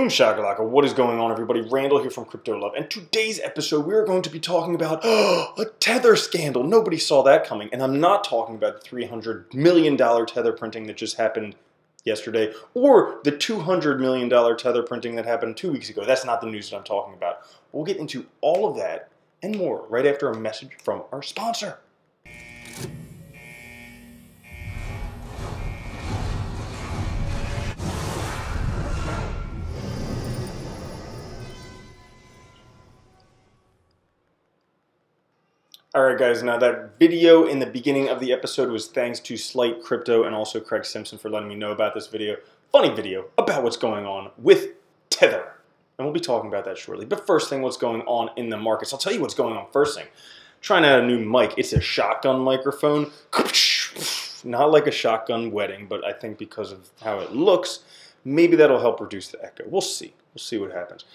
Boom shakalaka, what is going on, everybody? Randall here from Crypto Love, and today's episode we are going to be talking about a Tether scandal. Nobody saw that coming, and I'm not talking about the $300 million Tether printing that just happened yesterday, or the $200 million Tether printing that happened 2 weeks ago. That's not the news that I'm talking about. We'll get into all of that and more right after a message from our sponsor. Alright guys, now that video in the beginning of the episode was thanks to Slight Crypto and also Craig Simpson for letting me know about this video. Funny video about what's going on with Tether. And we'll be talking about that shortly. But first thing, what's going on in the markets. I'll tell you what's going on first thing. Trying out a new mic. It's a shotgun microphone. Not like a shotgun wedding, but I think because of how it looks, maybe that'll help reduce the echo. We'll see. We'll see what happens.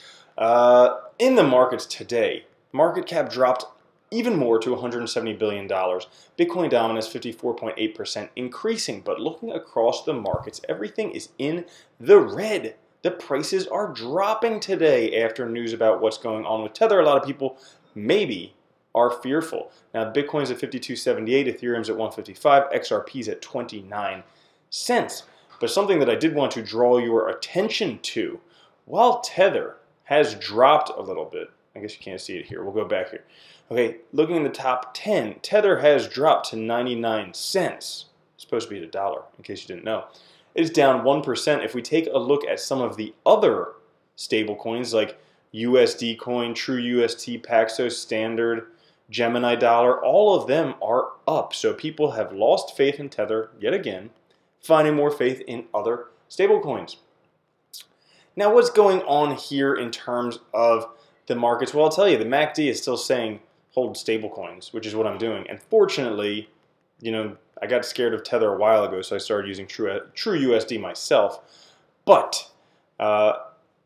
In the markets today, market cap dropped even more to $170 billion. Bitcoin dominance 54.8% increasing, but looking across the markets, everything is in the red. The prices are dropping today after news about what's going on with Tether. A lot of people maybe are fearful. Now Bitcoin's at 52.78, Ethereum's at 155, XRP's at 29 cents. But something that I did want to draw your attention to, while Tether has dropped a little bit, I guess you can't see it here, we'll go back here. Okay, looking in the top 10, Tether has dropped to 99 cents. It's supposed to be at $1, in case you didn't know. It is down 1%. If we take a look at some of the other stable coins like USD Coin, TrueUST, Paxos, Standard, Gemini Dollar, all of them are up. So people have lost faith in Tether yet again, finding more faith in other stable coins. Now what's going on here in terms of the markets? Well, I'll tell you, the MACD is still saying hold stable coins, which is what I'm doing. And fortunately, you know, I got scared of Tether a while ago, so I started using TrueUSD myself. But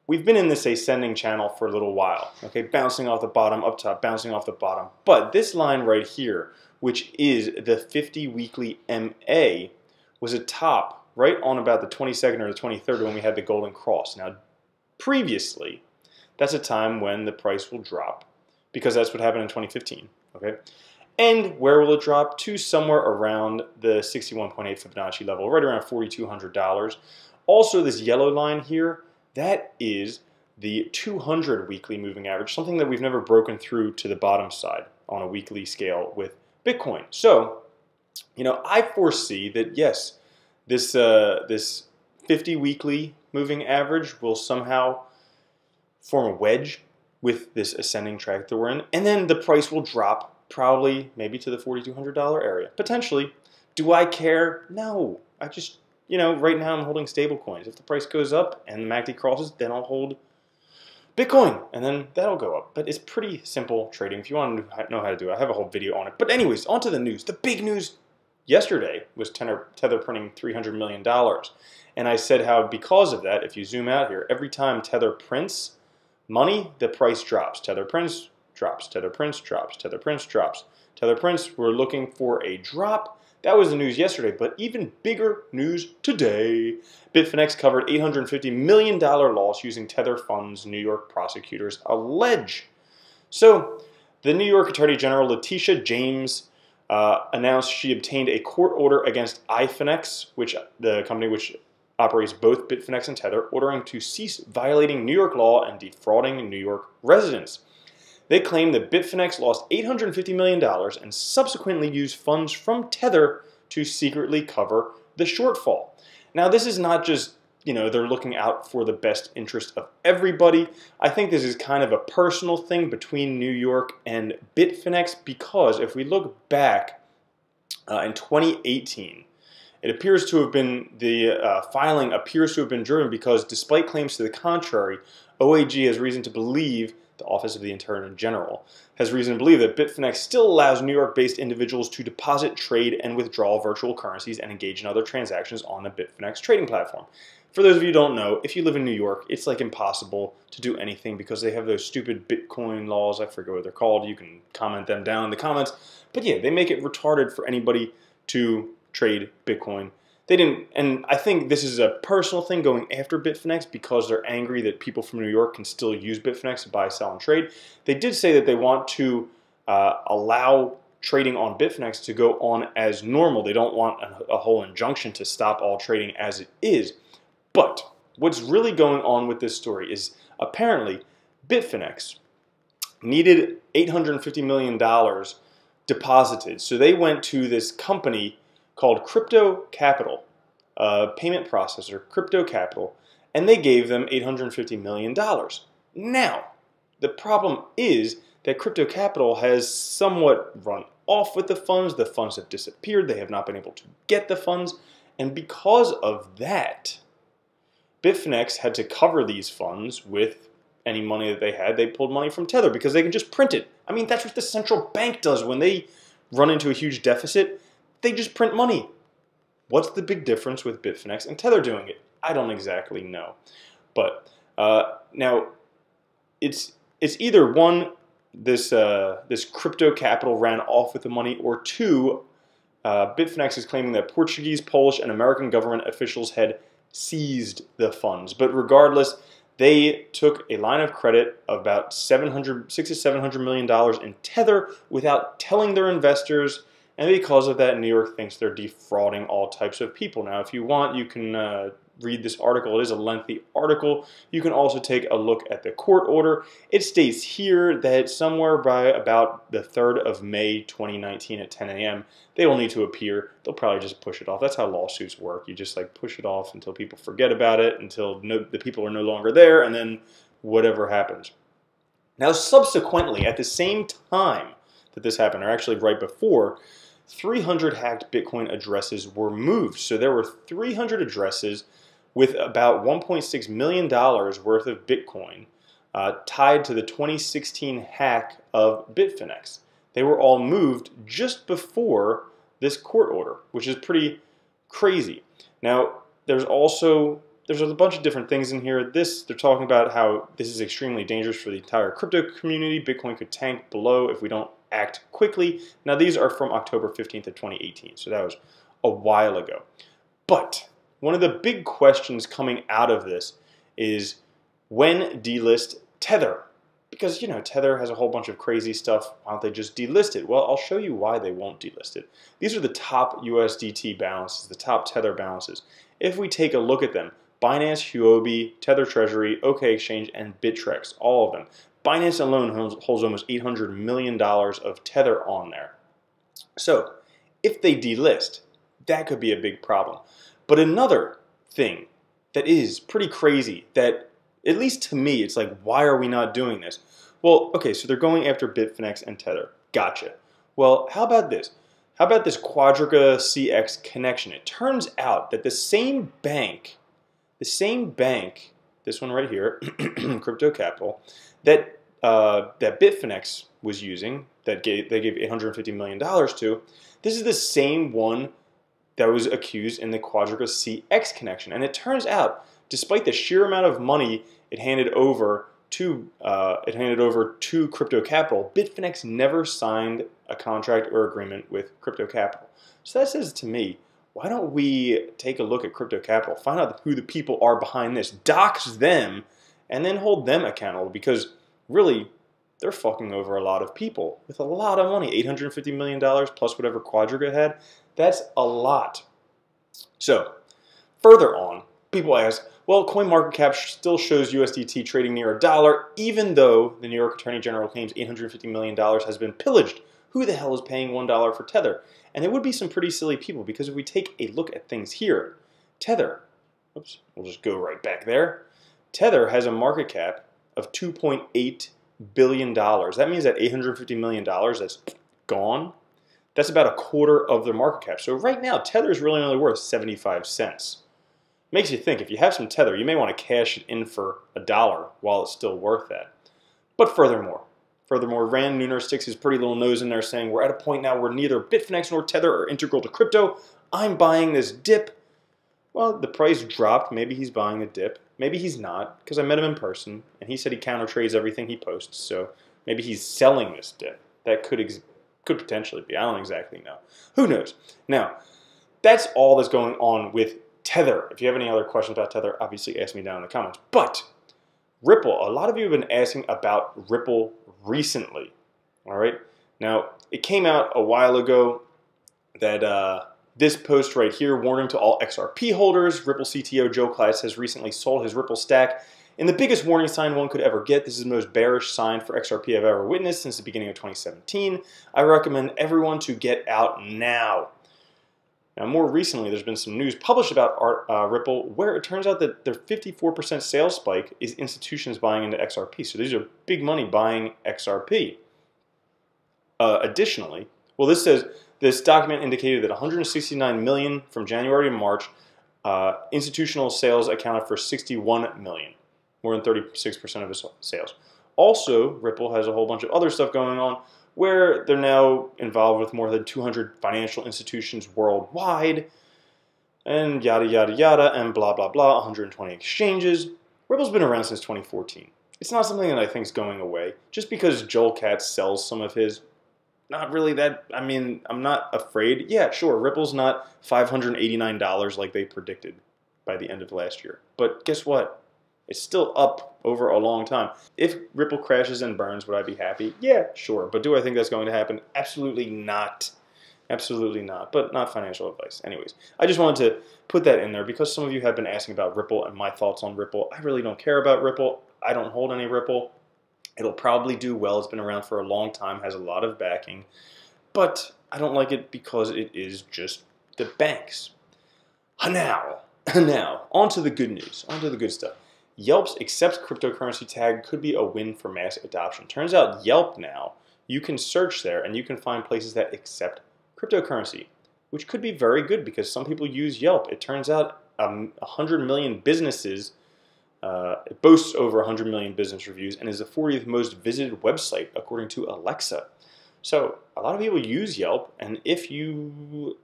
we've been in this ascending channel for a little while, okay, bouncing off the bottom, up top, bouncing off the bottom. But this line right here, which is the 50 weekly MA, was a top right on about the 22nd or the 23rd when we had the golden cross. Now, previously, that's a time when the price will drop, because that's what happened in 2015, okay? And where will it drop? To somewhere around the 61.8 Fibonacci level, right around $4,200. Also, this yellow line here, that is the 200 weekly moving average, something that we've never broken through to the bottom side on a weekly scale with Bitcoin. So, you know, I foresee that, yes, this 50 weekly moving average will somehow form a wedge with this ascending track that we're in, and then the price will drop probably maybe to the $4,200 area. Potentially. Do I care? No. I just, you know, right now I'm holding stable coins. If the price goes up and the MACD crosses, then I'll hold Bitcoin, and then that'll go up. But it's pretty simple trading. If you want to know how to do it, I have a whole video on it. But anyways, on to the news. The big news yesterday was Tether printing $300 million. And I said how because of that, if you zoom out here, every time Tether prints money, the price drops. Tether prints, drops. Tether prints, drops. Tether prints, drops. Tether prints, we're looking for a drop. That was the news yesterday, but even bigger news today. Bitfinex covered $850 million loss using Tether funds, New York prosecutors allege. So, the New York Attorney General Letitia James announced she obtained a court order against Bitfinex, the company which operates both Bitfinex and Tether, ordering to cease violating New York law and defrauding New York residents. They claim that Bitfinex lost $850 million and subsequently used funds from Tether to secretly cover the shortfall. Now, this is not just, you know, they're looking out for the best interest of everybody. I think this is kind of a personal thing between New York and Bitfinex, because if we look back in 2018, it appears to have been, the filing appears to have been driven because despite claims to the contrary, OAG has reason to believe, the Office of the Attorney General, has reason to believe that Bitfinex still allows New York-based individuals to deposit, trade, and withdraw virtual currencies and engage in other transactions on the Bitfinex trading platform. For those of you who don't know, if you live in New York, it's like impossible to do anything because they have those stupid Bitcoin laws. I forget what they're called. You can comment them down in the comments. But yeah, they make it retarded for anybody to trade Bitcoin. They didn't, and I think this is a personal thing going after Bitfinex because they're angry that people from New York can still use Bitfinex to buy, sell, and trade. They did say that they want to allow trading on Bitfinex to go on as normal. They don't want a whole injunction to stop all trading as it is. But what's really going on with this story is apparently Bitfinex needed $850 million deposited. So they went to this company called Crypto Capital, payment processor, Crypto Capital, and they gave them $850 million. Now, the problem is that Crypto Capital has somewhat run off with the funds. The funds have disappeared. They have not been able to get the funds. And because of that, Bitfinex had to cover these funds with any money that they had. They pulled money from Tether because they can just print it. I mean, that's what the central bank does when they run into a huge deficit. They just print money. What's the big difference with Bitfinex and Tether doing it? I don't exactly know. But now, it's either one, this Crypto Capital ran off with the money, or two, Bitfinex is claiming that Portuguese, Polish, and American government officials had seized the funds. But regardless, they took a line of credit of about $600 to $700 million in Tether without telling their investors, and because of that, New York thinks they're defrauding all types of people. Now, if you want, you can read this article. It is a lengthy article. You can also take a look at the court order. It states here that somewhere by about the 3rd of May 2019 at 10 a.m., they will need to appear. They'll probably just push it off. That's how lawsuits work. You just like push it off until people forget about it, until the people are no longer there, and then whatever happens. Now, subsequently, at the same time that this happened, or actually right before, 300 hacked Bitcoin addresses were moved. So there were 300 addresses with about $1.6 million worth of Bitcoin tied to the 2016 hack of Bitfinex. They were all moved just before this court order, which is pretty crazy. Now, there's a bunch of different things in here. They're talking about how this is extremely dangerous for the entire crypto community. Bitcoin could tank below if we don't act quickly. Now, these are from October 15th of 2018, so that was a while ago. But one of the big questions coming out of this is when delist Tether? Because, you know, Tether has a whole bunch of crazy stuff. Why don't they just delist it? Well, I'll show you why they won't delist it. These are the top USDT balances, the top Tether balances. If we take a look at them, Binance, Huobi, Tether Treasury, OK Exchange, and Bittrex, all of them. Binance alone holds almost $800 million of Tether on there. So if they delist, that could be a big problem. But another thing that is pretty crazy, that at least to me, it's like, why are we not doing this? Well, okay, so they're going after Bitfinex and Tether. Gotcha. Well, how about this? How about this Quadriga CX connection? It turns out that the same bank, this one right here, Crypto Capital, that Bitfinex was using, that they gave $850 million to, this is the same one that was accused in the Quadriga CX connection. And it turns out, despite the sheer amount of money it handed over to Crypto Capital, Bitfinex never signed a contract or agreement with Crypto Capital. So that says to me, why don't we take a look at Crypto Capital, find out who the people are behind this, dox them, and then hold them accountable, because really, they're fucking over a lot of people with a lot of money. $850 million plus whatever Quadriga had. That's a lot. So, further on, people ask, well, CoinMarketCap still shows USDT trading near $1, even though the New York Attorney General claims $850 million has been pillaged. Who the hell is paying $1 for Tether? And it would be some pretty silly people, because if we take a look at things here, Tether, oops, we'll just go right back there. Tether has a market cap of $2.8 billion. That means that $850 million that's gone, that's about a quarter of their market cap. So right now, Tether is really only worth 75 cents. Makes you think, if you have some Tether, you may want to cash it in for $1 while it's still worth that. But furthermore, Rand Nooner sticks his pretty little nose in there saying, we're at a point now where neither Bitfinex nor Tether are integral to crypto. I'm buying this dip. Well, the price dropped. Maybe he's buying a dip. Maybe he's not, because I met him in person, and he said he counter trades everything he posts. So maybe he's selling this dip. That could potentially be. I don't exactly know. Who knows? Now, that's all that's going on with Tether. If you have any other questions about Tether, obviously ask me down in the comments. But Ripple, a lot of you have been asking about Ripple recently. All right. Now, it came out a while ago that this post right here, warning to all XRP holders, Ripple CTO Joe Class has recently sold his Ripple stack in the biggest warning sign one could ever get. This is the most bearish sign for XRP I've ever witnessed since the beginning of 2017. I recommend everyone to get out now. Now, more recently, there's been some news published about Ripple where it turns out that their 54% sales spike is institutions buying into XRP. So these are big money buying XRP. Additionally, well, this says this document indicated that 169 million from January to March, institutional sales accounted for 61 million, more than 36% of its sales. Also, Ripple has a whole bunch of other stuff going on where they're now involved with more than 200 financial institutions worldwide, and yada, yada, yada, and blah, blah, blah, 120 exchanges. Ripple's been around since 2014. It's not something that I think is going away. Just because Joel Katz sells some of his, not really that, I mean, I'm not afraid. Yeah, sure, Ripple's not $589 like they predicted by the end of last year. But guess what? It's still up over a long time. If Ripple crashes and burns, would I be happy? Yeah, sure. But do I think that's going to happen? Absolutely not. Absolutely not. But not financial advice. Anyways, I just wanted to put that in there because some of you have been asking about Ripple and my thoughts on Ripple. I really don't care about Ripple. I don't hold any Ripple. It'll probably do well. It's been around for a long time, has a lot of backing. But I don't like it because it is just the banks. Now, on to the good news. On to the good stuff. Yelp's accepts cryptocurrency tag could be a win for mass adoption. Turns out Yelp now, you can search there and you can find places that accept cryptocurrency, which could be very good because some people use Yelp. It turns out 100 million businesses, it boasts over 100 million business reviews and is the 40th most visited website according to Alexa. So a lot of people use Yelp, and if you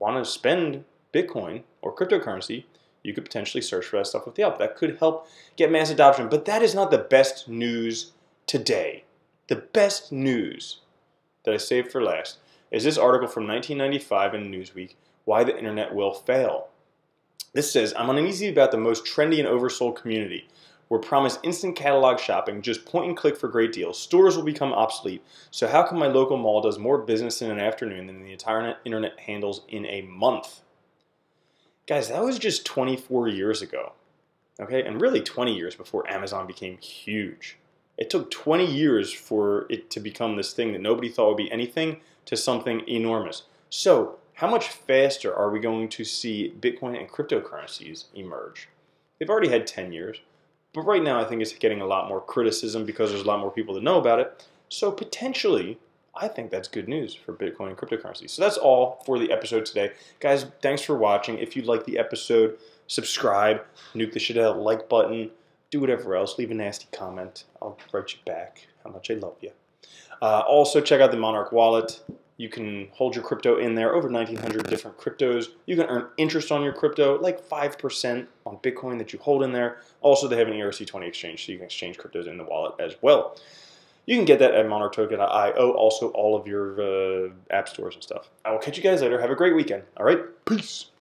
want to spend Bitcoin or cryptocurrency, you could potentially search for that stuff with Yelp. That could help get mass adoption. But that is not the best news today. The best news that I saved for last is this article from 1995 in Newsweek, Why the Internet Will Fail. This says, I'm uneasy about the most trendy and oversold community. We're promised instant catalog shopping, just point and click for great deals. Stores will become obsolete. So how come my local mall does more business in an afternoon than the entire internet handles in a month? Guys, that was just 24 years ago, okay? And really 20 years before Amazon became huge. It took 20 years for it to become this thing that nobody thought would be anything to something enormous. So how much faster are we going to see Bitcoin and cryptocurrencies emerge? They've already had 10 years, but right now I think it's getting a lot more criticism because there's a lot more people that know about it. So potentially, I think that's good news for Bitcoin and cryptocurrency. So that's all for the episode today. Guys, thanks for watching. If you like the episode, subscribe, nuke the shit out of the like button, do whatever else, leave a nasty comment. I'll write you back how much I love you. Also, check out the Monarch wallet. You can hold your crypto in there, over 1,900 different cryptos. You can earn interest on your crypto, like 5% on Bitcoin that you hold in there. Also, they have an ERC20 exchange, so you can exchange cryptos in the wallet as well. You can get that at monarchtoken.io, also all of your app stores and stuff. I will catch you guys later. Have a great weekend. All right? Peace.